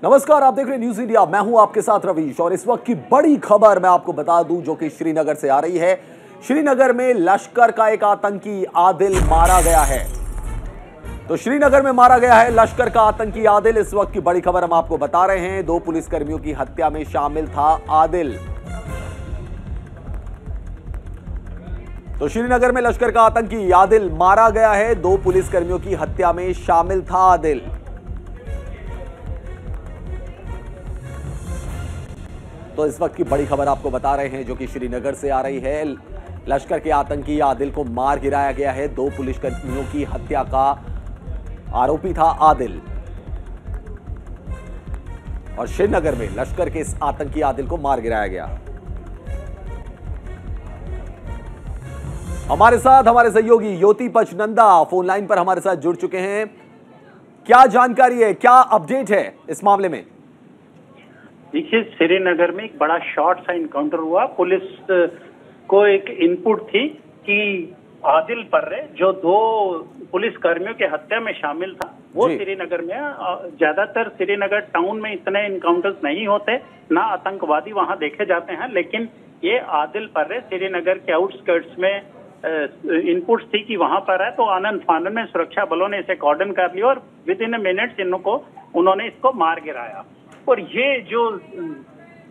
नमस्कार, आप देख रहे हैं न्यूज इंडिया। मैं हूं आपके साथ रवीश और इस वक्त की बड़ी खबर मैं आपको बता दूं जो कि श्रीनगर से आ रही है। श्रीनगर में लश्कर का एक आतंकी आदिल मारा गया है। तो श्रीनगर में मारा गया है लश्कर का आतंकी आदिल। इस वक्त की बड़ी खबर हम आपको बता रहे हैं। 2 पुलिसकर्मियों की हत्या में शामिल था आदिल। तो श्रीनगर में लश्कर का आतंकी आदिल मारा गया है। 2 पुलिसकर्मियों की हत्या में शामिल था आदिल। तो इस वक्त की बड़ी खबर आपको बता रहे हैं जो कि श्रीनगर से आ रही है। लश्कर के आतंकी आदिल को मार गिराया गया है। 2 पुलिसकर्मियों की हत्या का आरोपी था आदिल। और श्रीनगर में लश्कर के इस आतंकी आदिल को मार गिराया गया। हमारे साथ हमारे सहयोगी योति पचनंदा फोन लाइन पर हमारे साथ जुड़ चुके हैं। क्या जानकारी है, क्या अपडेट है इस मामले में? देखिए, श्रीनगर में एक बड़ा शॉर्ट सा इनकाउंटर हुआ। पुलिस को एक इनपुट थी कि आदिल पर्रे जो 2 पुलिस कर्मियों के हत्या में शामिल था वो श्रीनगर में। ज्यादातर श्रीनगर टाउन में इतने इनकाउंटर्स नहीं होते, ना आतंकवादी वहां देखे जाते हैं, लेकिन ये आदिल पर्रे श्रीनगर के आउटस्कर्ट्स में इनपुट्स थी कि वहां पर है। तो आनंद फानन में सुरक्षा बलों ने इसे कॉर्डन कर लिया और विद इन मिनट्स उन्होंने इसको मार गिराया। और ये जो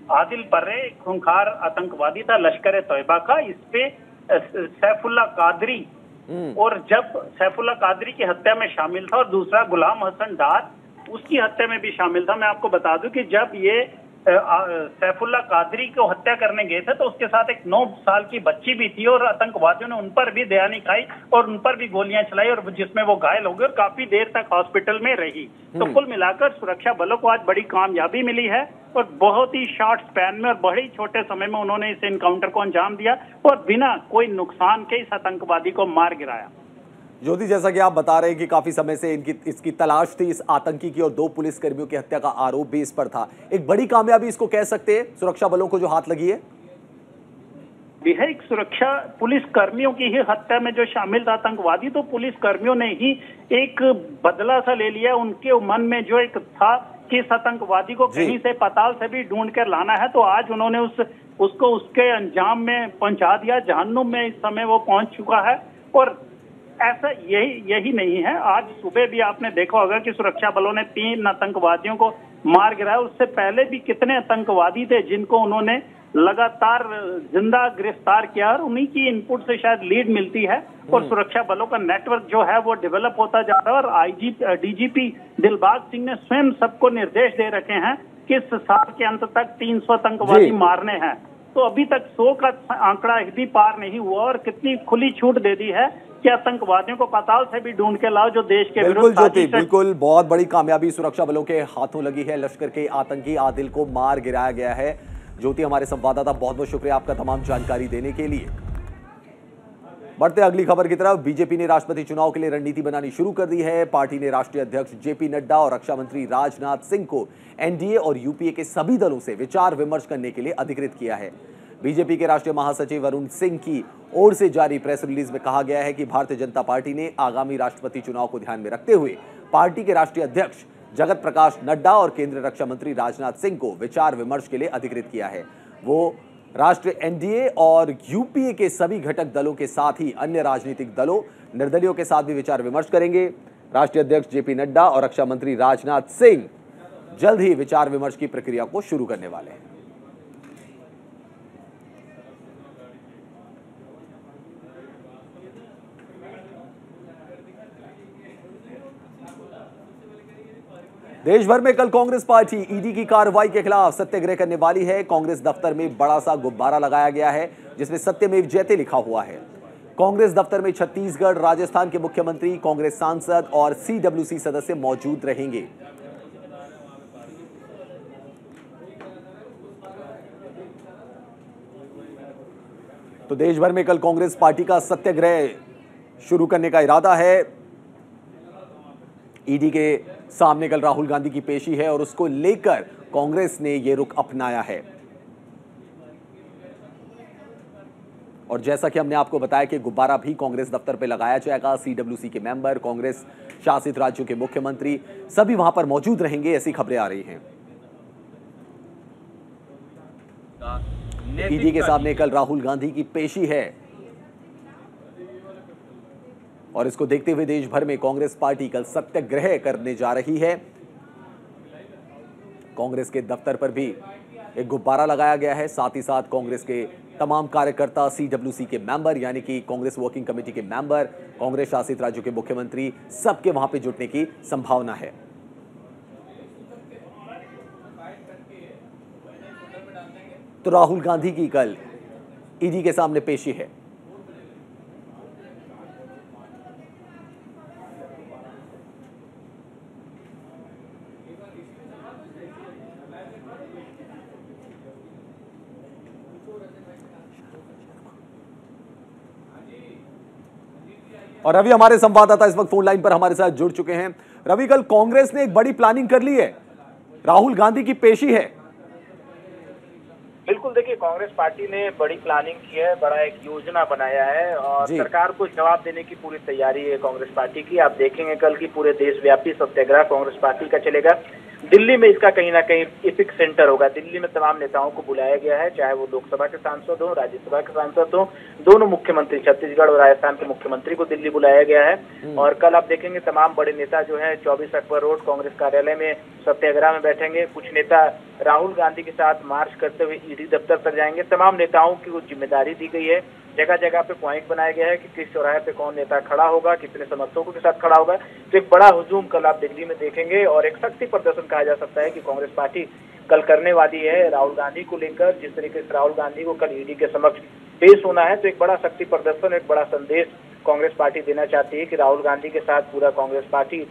आदिल पर्रे खूंखार आतंकवादी था लश्कर ए तैयबा का, इस पे सैफुल्लाह कादरी और जब सैफुल्लाह कादरी की हत्या में शामिल था और दूसरा गुलाम हसन डार उसकी हत्या में भी शामिल था। मैं आपको बता दूं कि जब ये सैफुल्लाह कादरी को हत्या करने गए थे तो उसके साथ एक 9 साल की बच्ची भी थी और आतंकवादियों ने उन पर भी दयानी खाई और उन पर भी गोलियां चलाई और जिसमें वो घायल हो गए और काफी देर तक हॉस्पिटल में रही। तो कुल मिलाकर सुरक्षा बलों को आज बड़ी कामयाबी मिली है और बहुत ही शॉर्ट स्पैन में और बड़े ही छोटे समय में उन्होंने इस एनकाउंटर को अंजाम दिया और बिना कोई नुकसान के इस आतंकवादी को मार गिराया। ज्योति, जैसा कि आप बता रहे हैं कि काफी समय से इसकी तलाश थी इस आतंकी की और 2 पुलिसकर्मियों की हत्या का आरोप भी इस पर था। एक बड़ी कामयाबी इसको कह सकते हैं सुरक्षा बलों को जो हाथ लगी है। एक सुरक्षा पुलिस कर्मियों की ही हत्या में जो शामिल था आतंकवादी, तो पुलिस कर्मियों ने ही एक बदला सा ले लिया। उनके मन में जो एक था कि इस आतंकवादी को कहीं से पाताल से भी ढूंढ कर लाना है, तो आज उन्होंने उसको उसके अंजाम में पहुंचा दिया। जहन्नुम में इस समय वो पहुंच चुका है। और ऐसा यही नहीं है, आज सुबह भी आपने देखा होगा कि सुरक्षा बलों ने 3 आतंकवादियों को मार गिराया। उससे पहले भी कितने आतंकवादी थे जिनको उन्होंने लगातार जिंदा गिरफ्तार किया और उन्हीं की इनपुट से शायद लीड मिलती है और सुरक्षा बलों का नेटवर्क जो है वो डेवलप होता जा रहा है। और डीजीपी दिलबाग सिंह ने स्वयं सबको निर्देश दे रखे हैं कि इस साल के अंत तक 300 आतंकवादी मारने हैं। तो अभी तक 100 का आंकड़ा भी पार नहीं हुआ और कितनी खुली छूट दे दी है कि आतंकवादियों को पाताल से भी ढूंढ के लाओ जो देश के बिल्कुल ज्योति, बिल्कुल बहुत बड़ी कामयाबी सुरक्षा बलों के हाथों लगी है। लश्कर के आतंकी आदिल को मार गिराया गया है। ज्योति, हमारे संवाददाता, बहुत बहुत शुक्रिया आपका तमाम जानकारी देने के लिए। बढ़ते अगली खबर की तरफ। बीजेपी ने राष्ट्रपति चुनाव के लिए रणनीति बनानी शुरू कर दी है। पार्टी ने राष्ट्रीय अध्यक्ष जेपी नड्डा और रक्षा मंत्री राजनाथ सिंह को एनडीए और यूपीए के सभी दलों से विचार विमर्श करने के लिए अधिकृत किया है। बीजेपी के राष्ट्रीय महासचिव वरुण सिंह की ओर से जारी प्रेस रिलीज में कहा गया है कि भारतीय जनता पार्टी ने आगामी राष्ट्रपति चुनाव को ध्यान में रखते हुए पार्टी के राष्ट्रीय अध्यक्ष जगत प्रकाश नड्डा और केंद्रीय रक्षा मंत्री राजनाथ सिंह को विचार विमर्श के लिए अधिकृत किया है। वो राष्ट्रीय एनडीए और यूपीए के सभी घटक दलों के साथ ही अन्य राजनीतिक दलों, निर्दलीयों के साथ भी विचार विमर्श करेंगे। राष्ट्रीय अध्यक्ष जेपी नड्डा और रक्षा मंत्री राजनाथ सिंह जल्द ही विचार विमर्श की प्रक्रिया को शुरू करने वाले हैं। देश भर में कल कांग्रेस पार्टी ईडी की कार्रवाई के खिलाफ सत्याग्रह करने वाली है। कांग्रेस दफ्तर में बड़ा सा गुब्बारा लगाया गया है जिसमें सत्यमेव जयते लिखा हुआ है। कांग्रेस दफ्तर में छत्तीसगढ़, राजस्थान के मुख्यमंत्री, कांग्रेस सांसद और सीडब्ल्यूसी सदस्य मौजूद रहेंगे। तो देश भर में कल कांग्रेस पार्टी का सत्याग्रह शुरू करने का इरादा है। ईडी के सामने कल राहुल गांधी की पेशी है और उसको लेकर कांग्रेस ने यह रुख अपनाया है। और जैसा कि हमने आपको बताया कि गुब्बारा भी कांग्रेस दफ्तर पर लगाया जाएगा। सीडब्ल्यूसी के मेंबर, कांग्रेस शासित राज्यों के मुख्यमंत्री सभी वहां पर मौजूद रहेंगे, ऐसी खबरें आ रही हैं। ईडी के सामने कल राहुल गांधी की पेशी है और इसको देखते हुए देश भर में कांग्रेस पार्टी कल सत्याग्रह करने जा रही है। कांग्रेस के दफ्तर पर भी एक गुब्बारा लगाया गया है। साथ ही साथ कांग्रेस के तमाम कार्यकर्ता, सीडब्ल्यूसी के मेंबर यानी कि कांग्रेस वर्किंग कमेटी के मेंबर, कांग्रेस शासित राज्यों के मुख्यमंत्री, सबके वहां पे जुटने की संभावना है। तो राहुल गांधी की कल ईडी के सामने पेशी है। और रवि हमारे संवाददाता इस वक्त फोन लाइन पर हमारे साथ जुड़ चुके हैं। रवि, कल कांग्रेस ने एक बड़ी प्लानिंग कर ली है, राहुल गांधी की पेशी है। बिल्कुल, देखिए कांग्रेस पार्टी ने बड़ी प्लानिंग की है, बड़ा एक योजना बनाया है और सरकार को जवाब देने की पूरी तैयारी है कांग्रेस पार्टी की। आप देखेंगे कल की पूरे देशव्यापी सत्याग्रह कांग्रेस पार्टी का चलेगा। दिल्ली में इसका कहीं ना कहीं एपिक सेंटर होगा। दिल्ली में तमाम नेताओं को बुलाया गया है, चाहे वो लोकसभा के सांसद हो, राज्यसभा के सांसद हो, दोनों मुख्यमंत्री, छत्तीसगढ़ और राजस्थान के मुख्यमंत्री को दिल्ली बुलाया गया है। और कल आप देखेंगे तमाम बड़े नेता जो है 24 अकबर रोड कांग्रेस कार्यालय में सत्याग्रह में बैठेंगे। कुछ नेता राहुल गांधी के साथ मार्च करते हुए ईडी दफ्तर पर जाएंगे। तमाम नेताओं की जिम्मेदारी दी गई है, जगह जगह पे पॉइंट बनाया गया है कि किस चौराहे पे कौन नेता खड़ा होगा, कितने समर्थकों के साथ खड़ा होगा। तो एक बड़ा हुजूम कल आप दिल्ली में देखेंगे और एक शक्ति प्रदर्शन कहा जा सकता है कि कांग्रेस पार्टी कल करने वाली है राहुल गांधी को लेकर। जिस तरीके से राहुल गांधी को कल ईडी के समक्ष पेश होना है, तो एक बड़ा शक्ति प्रदर्शन, एक बड़ा संदेश कांग्रेस पार्टी देना चाहती है कि राहुल गांधी के साथ पूरा कांग्रेस पार्टी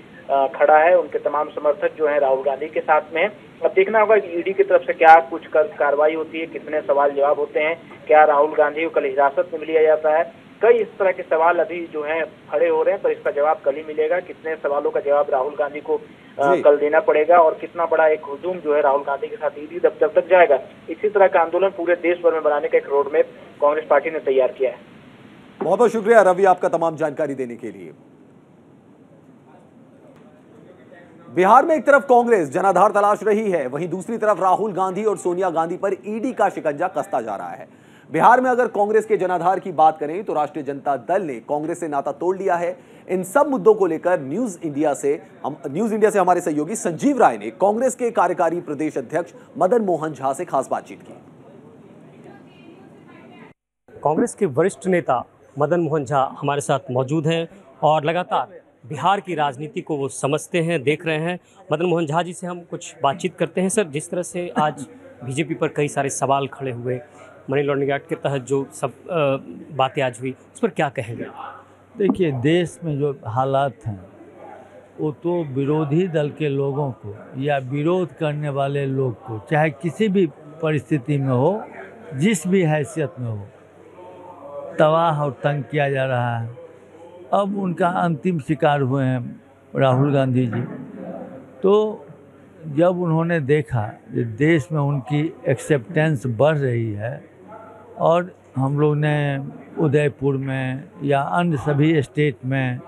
खड़ा है, उनके तमाम समर्थक जो है राहुल गांधी के साथ में। अब देखना होगा कि ईडी की तरफ से क्या कुछ कार्रवाई होती है, कितने सवाल जवाब होते हैं, क्या राहुल गांधी को कल हिरासत में लिया जाता है। कई इस तरह के सवाल अभी जो हैं खड़े हो रहे हैं, पर इसका जवाब कल ही मिलेगा। कितने सवालों का जवाब राहुल गांधी को कल देना पड़ेगा और कितना बड़ा एक हुजूम जो है राहुल गांधी के साथ ईडी दफ्तर तक जाएगा। इसी तरह का आंदोलन पूरे देश भर में बनाने का एक रोड मैप कांग्रेस पार्टी ने तैयार किया है। बहुत बहुत शुक्रिया रवि आपका तमाम जानकारी देने के लिए। बिहार में एक तरफ कांग्रेस जनाधार तलाश रही है, वहीं दूसरी तरफ राहुल गांधी और सोनिया गांधी पर ईडी का शिकंजा कसता जा रहा है। बिहार में अगर कांग्रेस के जनाधार की बात करें तो राष्ट्रीय जनता दल ने कांग्रेस से नाता तोड़ लिया है। इन सब मुद्दों को लेकर न्यूज इंडिया से हमारे सहयोगी संजीव राय ने कांग्रेस के कार्यकारी प्रदेश अध्यक्ष मदन मोहन झा से खास बातचीत की। कांग्रेस के वरिष्ठ नेता मदन मोहन झा हमारे साथ मौजूद हैं और लगातार बिहार की राजनीति को वो समझते हैं, देख रहे हैं। मदन मोहन झा जी से हम कुछ बातचीत करते हैं। सर, जिस तरह से आज बीजेपी पर कई सारे सवाल खड़े हुए, मनी लॉन्ड्रिंग एक्ट के तहत जो सब बातें आज हुई, उस पर क्या कहेंगे? देखिए, देश में जो हालात हैं वो तो विरोधी दल के लोगों को या विरोध करने वाले लोग को, चाहे किसी भी परिस्थिति में हो, जिस भी हैसियत में हो, तबाह और तंग किया जा रहा है। अब उनका अंतिम शिकार हुए हैं राहुल गांधी जी। तो जब उन्होंने देखा कि देश में उनकी एक्सेप्टेंस बढ़ रही है और हम लोग ने उदयपुर में या अन्य सभी स्टेट में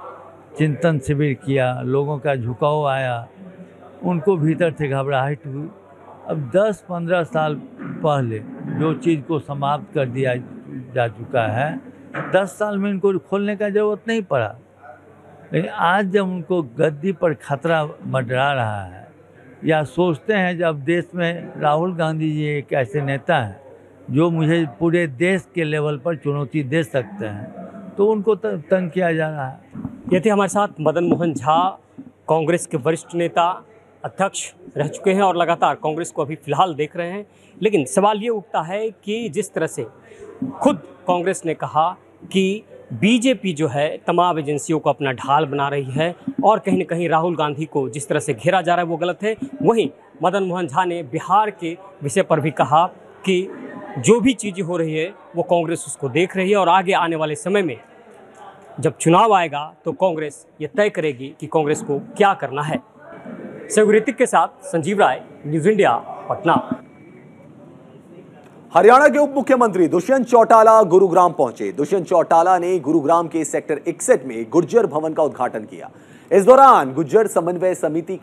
चिंतन शिविर किया, लोगों का झुकाव आया, उनको भीतर से घबराहट हुई। अब 10-15 साल पहले जो चीज़ को समाप्त कर दिया जा चुका है, 10 साल में इनको खोलने का ज़रूरत नहीं पड़ा। लेकिन आज जब उनको गद्दी पर खतरा मंडरा रहा है या सोचते हैं, जब देश में राहुल गांधी जी एक ऐसे नेता हैं जो मुझे पूरे देश के लेवल पर चुनौती दे सकते हैं, तो उनको तंग किया जा रहा है। ये थे हमारे साथ मदन मोहन झा, कांग्रेस के वरिष्ठ नेता, अध्यक्ष रह चुके हैं और लगातार कांग्रेस को अभी फिलहाल देख रहे हैं। लेकिन सवाल ये उठता है कि जिस तरह से खुद कांग्रेस ने कहा कि बीजेपी जो है तमाम एजेंसियों को अपना ढाल बना रही है और कहीं न कहीं राहुल गांधी को जिस तरह से घेरा जा रहा है वो गलत है, वहीं मदन मोहन झा ने बिहार के विषय पर भी कहा कि जो भी चीज़ें हो रही है वो कांग्रेस उसको देख रही है और आगे आने वाले समय में जब चुनाव आएगा तो कांग्रेस ये तय करेगी कि कांग्रेस को क्या करना है। सहयोगी ऋतिक के साथ संजीव राय, न्यूज़ इंडिया, पटना। हरियाणा के उप मुख्यमंत्री दुष्यंत चौटाला गुरुग्राम पहुंचे। दुष्यंत चौटाला ने गुरुग्राम के सेक्टर 61 में गुर्जर भवन का उद्घाटन किया। इस दौरान गुर्जर समन्वय समिति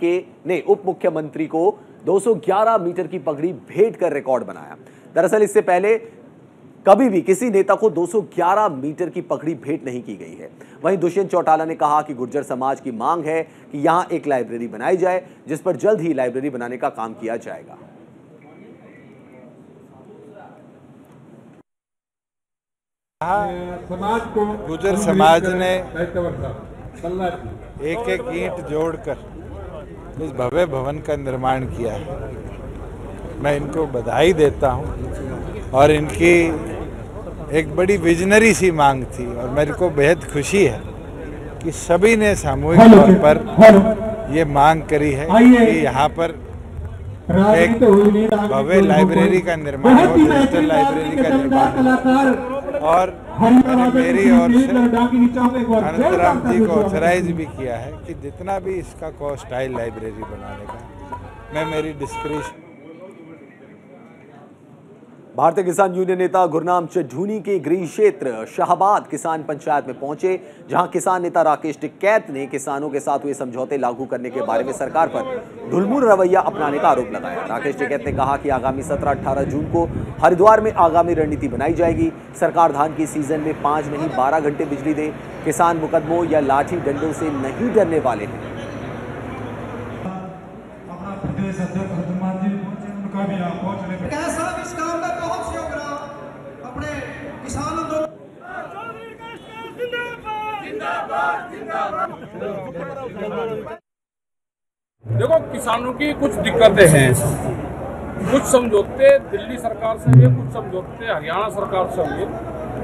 ने उप मुख्यमंत्री को 211 मीटर की पगड़ी भेंट कर रिकॉर्ड बनाया। दरअसल इससे पहले कभी भी किसी नेता को 211 मीटर की पगड़ी भेंट नहीं की गई है। वहीं दुष्यंत चौटाला ने कहा कि गुर्जर समाज की मांग है कि यहां एक लाइब्रेरी बनाई जाए, जिस पर जल्द ही लाइब्रेरी बनाने का काम किया जाएगा। गुर्जर समाज ने एक एक ईंट जोड़कर इस भव्य भवन का निर्माण किया है। मैं इनको बधाई देता हूं और इनकी एक बड़ी विजनरी सी मांग थी और मेरे को बेहद खुशी है कि सभी ने सामूहिक तौर पर ये मांग करी है कि यहाँ पर एक भव्य लाइब्रेरी का निर्माण हो, डिजिटल लाइब्रेरी का निर्माण हो। और मैंने मेरी ओर से अनंतराम जी को ऑथराइज भी किया है कि जितना भी इसका कॉस्ट आए लाइब्रेरी बनाने का, मैं मेरी डिस्क्रिप्शन। भारतीय किसान यूनियन नेता गुरनाम चड्ढूनी के गृह क्षेत्र शाहबाद किसान पंचायत में पहुंचे, जहां किसान नेता राकेश टिकैत ने किसानों के साथ हुए समझौते लागू करने के बारे में सरकार पर ढुलमुल रवैया अपनाने का आरोप लगाया। राकेश टिकैत ने कहा कि आगामी 17-18 जून को हरिद्वार में आगामी रणनीति बनाई जाएगी। सरकार धान की सीजन में 5 नहीं 12 घंटे बिजली दे। किसान मुकदमों या लाठी डंडों से नहीं डरने वाले हैं। देखो, किसानों की कुछ दिक्कतें हैं, कुछ समझौते दिल्ली सरकार से हुए, कुछ समझौते हरियाणा सरकार से हुए,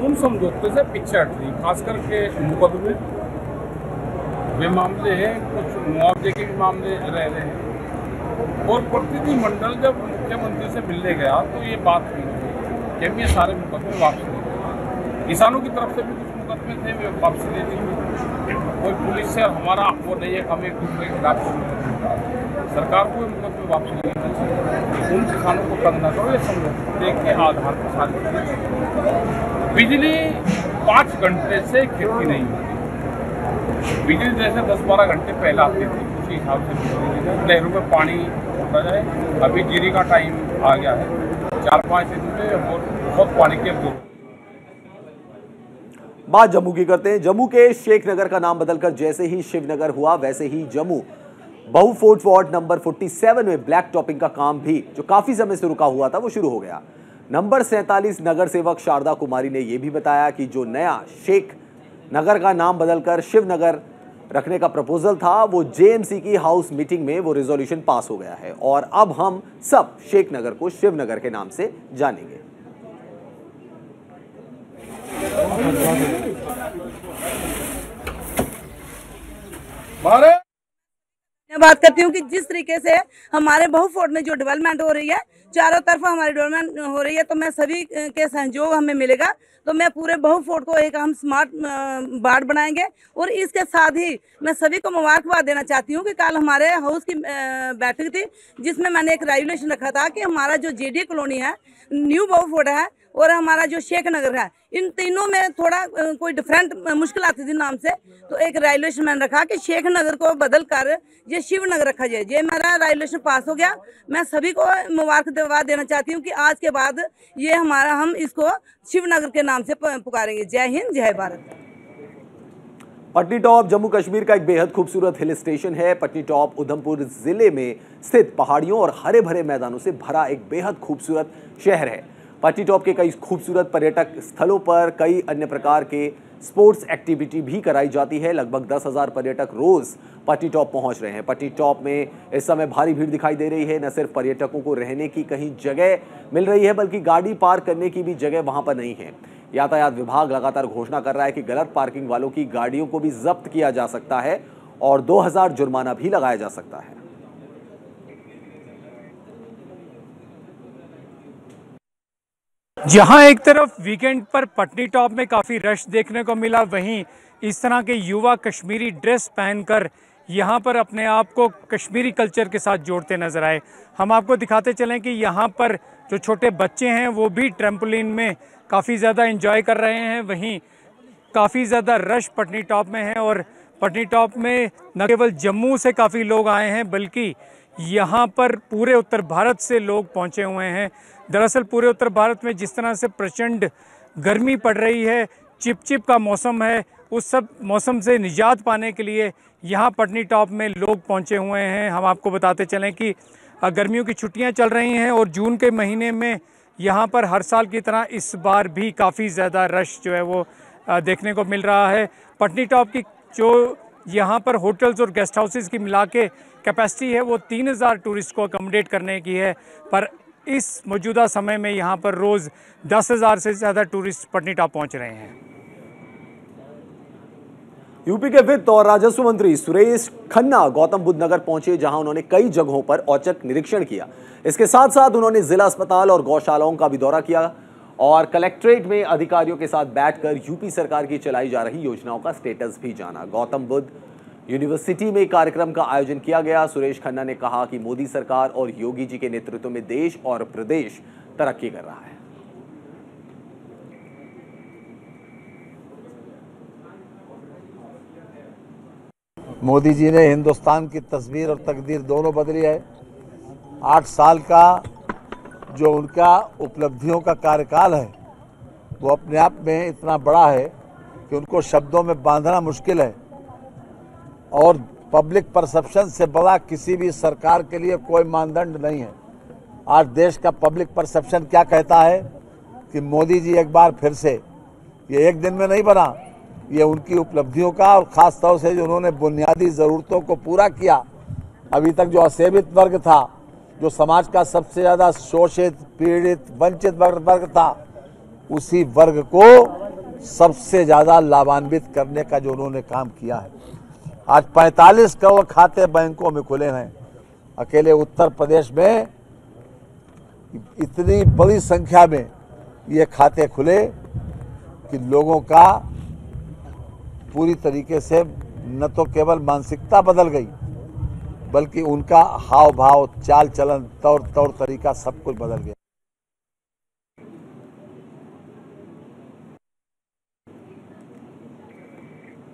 उन समझौते से पीछे हट रही। खास करके मुकदमे वे मामले हैं, कुछ मुआवजे के भी मामले रह रहे हैं। और प्रतिनिधिमंडल जब मुख्यमंत्री से मिलने गया तो ये बात हुई कि ये सारे मुकदमे वापस ले। किसानों की तरफ से भी कुछ मुकदमे थे, वे वापस ले दी। कोई पुलिस से हमारा वो नहीं है, हम एक दूसरे के खिलाफ सरकार को मुकदमे वापस ले लेना चाहिए। उन किसानों को तंग न करो, ये समझौते के आधार पर सारी बिजली 5 घंटे से खेती नहीं होती। बिजली जैसे 10-12 घंटे पहले आती थी, उसी हिसाब से बिजली नहरों में पानी छोड़ा जाए। अभी जीरी का टाइम आ गया है, 4-5 दिन में बहुत पानी की जरूरत। बात जम्मू की करते हैं। जम्मू के शेख नगर का नाम बदलकर जैसे ही शिवनगर हुआ, वैसे ही जम्मू बहु फोर्ट वार्ड नंबर 47 में ब्लैक टॉपिंग का काम भी, जो काफी समय से रुका हुआ था, वो शुरू हो गया। नंबर 47 नगर सेवक शारदा कुमारी ने यह भी बताया कि जो नया शेख नगर का नाम बदलकर शिवनगर रखने का प्रपोजल था, वो जेएमसी की हाउस मीटिंग में वो रेजोल्यूशन पास हो गया है और अब हम सब शेख नगर को शिवनगर के नाम से जानेंगे। मैं बात करती हूँ कि जिस तरीके से हमारे बहु फोर्ट में जो डेवलपमेंट हो रही है, चारों तरफ हमारी डेवलपमेंट हो रही है, तो मैं सभी के सहयोग हमें मिलेगा तो मैं पूरे बहु फोर्ट को एक हम स्मार्ट वार्ड बनाएंगे। और इसके साथ ही मैं सभी को मुबारकबाद देना चाहती हूँ कि कल हमारे हाउस की बैठक थी, जिसमें मैंने एक रेजुलेशन रखा था कि हमारा जो जेडी कॉलोनी है, न्यू बहु फोर्ट है और हमारा जो शेख नगर है, इन तीनों में थोड़ा कोई डिफरेंट मुश्किल आती थी नाम से, तो एक रेजुलेशन मैंने रखा कि शेख नगर को बदल कर ये शिव नगर रखा जाए। ये मेरा रेजुलेशन पास हो गया। मैं सभी को मुबारकबाद देना चाहती हूँ कि आज के बाद ये हमारा, हम इसको शिव नगर के नाम से पुकारेंगे। जय हिंद, जय भारत। पटनी टॉप जम्मू कश्मीर का एक बेहद खूबसूरत हिल स्टेशन है। पटनी टॉप उधमपुर जिले में स्थित पहाड़ियों और हरे भरे मैदानों से भरा एक बेहद खूबसूरत शहर है। पटनी टॉप के कई खूबसूरत पर्यटक स्थलों पर कई अन्य प्रकार के स्पोर्ट्स एक्टिविटी भी कराई जाती है। लगभग 10,000 पर्यटक रोज पटनी टॉप पहुंच रहे हैं। पटनी टॉप में इस समय भारी भीड़ दिखाई दे रही है। न सिर्फ पर्यटकों को रहने की कहीं जगह मिल रही है, बल्कि गाड़ी पार्क करने की भी जगह वहां पर नहीं है। यातायात विभाग लगातार घोषणा कर रहा है कि गलत पार्किंग वालों की गाड़ियों को भी जब्त किया जा सकता है और 2,000 जुर्माना भी लगाया जा सकता है। जहां एक तरफ वीकेंड पर पटनी टॉप में काफ़ी रश देखने को मिला, वहीं इस तरह के युवा कश्मीरी ड्रेस पहनकर यहां पर अपने आप को कश्मीरी कल्चर के साथ जोड़ते नजर आए। हम आपको दिखाते चलें कि यहां पर जो छोटे बच्चे हैं वो भी ट्रैम्पोलिन में काफ़ी ज़्यादा एंजॉय कर रहे हैं। वहीं काफ़ी ज़्यादा रश पटनी टॉप में है और पटनी टॉप में न केवल जम्मू से काफ़ी लोग आए हैं, बल्कि यहाँ पर पूरे उत्तर भारत से लोग पहुँचे हुए हैं। दरअसल पूरे उत्तर भारत में जिस तरह से प्रचंड गर्मी पड़ रही है, चिपचिप का मौसम है, उस सब मौसम से निजात पाने के लिए यहाँ पटनी टॉप में लोग पहुँचे हुए हैं। हम आपको बताते चलें कि गर्मियों की छुट्टियाँ चल रही हैं और जून के महीने में यहाँ पर हर साल की तरह इस बार भी काफ़ी ज़्यादा रश जो है वो देखने को मिल रहा है। पटनी टॉप की जो यहाँ पर होटल्स और गेस्ट हाउसेस की मिला के कैपेसिटी है वो 3000 टूरिस्ट को अकोमोडेट करने की है, पर इस मौजूदा समय में यहाँ पर रोज़ 10,000 से ज़्यादा टूरिस्ट पटनी टॉप पहुँच रहे हैं। यूपी के वित्त और राजस्व मंत्री सुरेश खन्ना गौतम बुद्ध नगर पहुंचे, जहां उन्होंने कई जगहों पर औचक निरीक्षण किया। इसके साथ साथ उन्होंने जिला अस्पताल और गौशालाओं का भी दौरा किया और कलेक्ट्रेट में अधिकारियों के साथ बैठकर यूपी सरकार की चलाई जा रही योजनाओं का स्टेटस भी जाना। गौतम बुद्ध यूनिवर्सिटी में कार्यक्रम का आयोजन किया गया। सुरेश खन्ना ने कहा कि मोदी सरकार और योगी जी के नेतृत्व में देश और प्रदेश तरक्की कर रहा है। मोदी जी ने हिंदुस्तान की तस्वीर और तकदीर दोनों बदली है। 8 साल का जो उनका उपलब्धियों का कार्यकाल है वो अपने आप में इतना बड़ा है कि उनको शब्दों में बांधना मुश्किल है और पब्लिक परसेप्शन से बड़ा किसी भी सरकार के लिए कोई मानदंड नहीं है। आज देश का पब्लिक परसेप्शन क्या कहता है कि मोदी जी एक बार फिर से, ये एक दिन में नहीं बना, ये उनकी उपलब्धियों का और ख़ास तौर से जो उन्होंने बुनियादी ज़रूरतों को पूरा किया। अभी तक जो असेवित वर्ग था, जो समाज का सबसे ज़्यादा शोषित, पीड़ित, वंचित वर्ग था, उसी वर्ग को सबसे ज़्यादा लाभान्वित करने का जो उन्होंने काम किया है। आज 45 करोड़ खाते बैंकों में खुले हैं। अकेले उत्तर प्रदेश में इतनी बड़ी संख्या में ये खाते खुले कि लोगों का पूरी तरीके से न तो केवल मानसिकता बदल गई बल्कि उनका हाव भाव, चाल चलन, तौर तरीका सब कुछ बदल गया।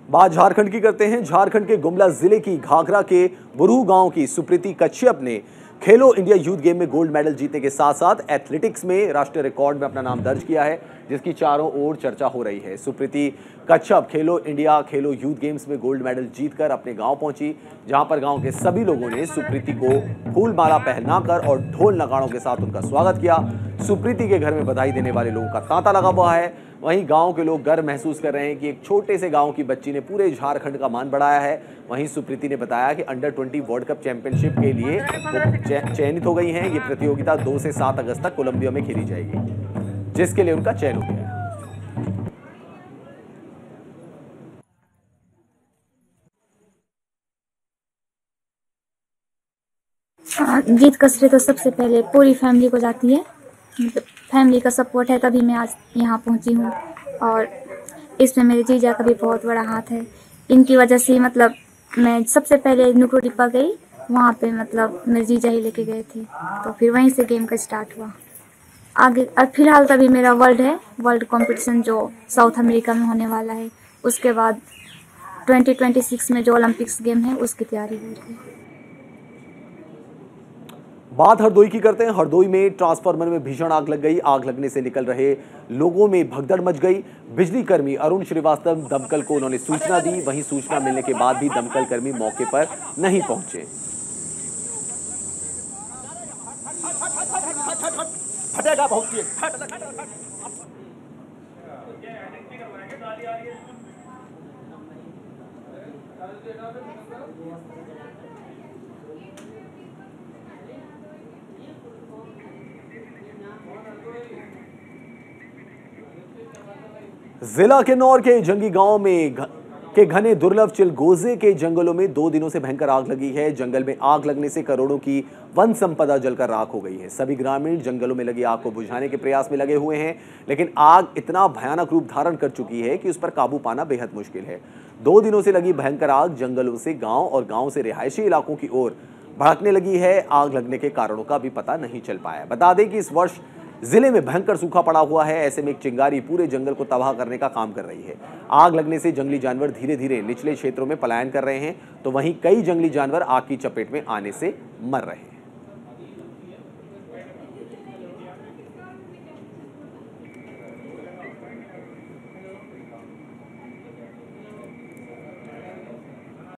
बात झारखंड की करते हैं। झारखंड के गुमला जिले की घाघरा के बुरू गांव की सुप्रीति कच्छप ने खेलो इंडिया यूथ गेम में गोल्ड मेडल जीतने के साथ साथ एथलेटिक्स में राष्ट्रीय रिकॉर्ड में अपना नाम दर्ज किया है, जिसकी चारों ओर चर्चा हो रही है। सुप्रीति कच्छप खेलो इंडिया खेलो यूथ गेम्स में गोल्ड मेडल जीतकर अपने गांव पहुंची, जहां पर गांव के सभी लोगों ने सुप्रीति को फूल माला पहनाकर और ढोल नगाड़ों के साथ उनका स्वागत किया। सुप्रीति के घर में बधाई देने वाले लोगों का तांता लगा हुआ है। वहीं गांव के लोग गर्व महसूस कर रहे हैं कि एक छोटे से गांव की बच्ची ने पूरे झारखंड का मान बढ़ाया है। वहीं सुप्रीति ने बताया कि अंडर 20 वर्ल्ड कप चैंपियनशिप के लिए वो चयनित हो गई हैं। ये प्रतियोगिता 2 से 7 अगस्त तक कोलंबिया में खेली जाएगी, जिसके लिए उनका चयन हो गया है। जीत कसरत तो सबसे पहले पूरी फैमिली को जाती है, फैमिली का सपोर्ट है तभी मैं आज यहाँ पहुँची हूँ और इसमें मेरे जीजा का भी बहुत बड़ा हाथ है। इनकी वजह से मतलब मैं सबसे पहले नुकरो डिब्बा गई, वहाँ पे मतलब मेरे जीजा ही लेके गए थे, तो फिर वहीं से गेम का स्टार्ट हुआ। आगे अब फिलहाल तभी मेरा वर्ल्ड कंपटीशन जो साउथ अमेरिका में होने वाला है, उसके बाद 2026 में जो ओलंपिक्स गेम है उसकी तैयारी हो रही है। बात हरदोई की करते हैं। हरदोई में ट्रांसफार्मर में भीषण आग लग गई। आग लगने से निकल रहे लोगों में भगदड़ मच गई। बिजली कर्मी अरुण श्रीवास्तव दमकल को उन्होंने सूचना दी, वहीं सूचना मिलने के बाद भी दमकल कर्मी मौके पर नहीं पहुंचे। जिला किन्नौर के जंगी गांव में के घने दुर्लभ चिलगोजे के जंगलों में 2 दिनों से भयंकर आग लगी है। जंगल में आग लगने से करोड़ों की वन संपदा जलकर राख हो गई है। सभी ग्रामीण जंगलों में लगी आग को बुझाने के प्रयास में लगे हुए हैं, लेकिन आग इतना भयानक रूप धारण कर चुकी है कि उस पर काबू पाना बेहद मुश्किल है। 2 दिनों से लगी भयंकर आग जंगलों से गाँव और गाँव से रिहायशी इलाकों की ओर भड़कने लगी है। आग लगने के कारणों का भी पता नहीं चल पाया। बता दें कि इस वर्ष जिले में भयंकर सूखा पड़ा हुआ है। ऐसे में एक चिंगारी पूरे जंगल को तबाह करने का काम कर रही है। आग लगने से जंगली जानवर धीरे धीरे निचले क्षेत्रों में पलायन कर रहे हैं, तो वहीं कई जंगली जानवर आग की चपेट में आने से मर रहे हैं।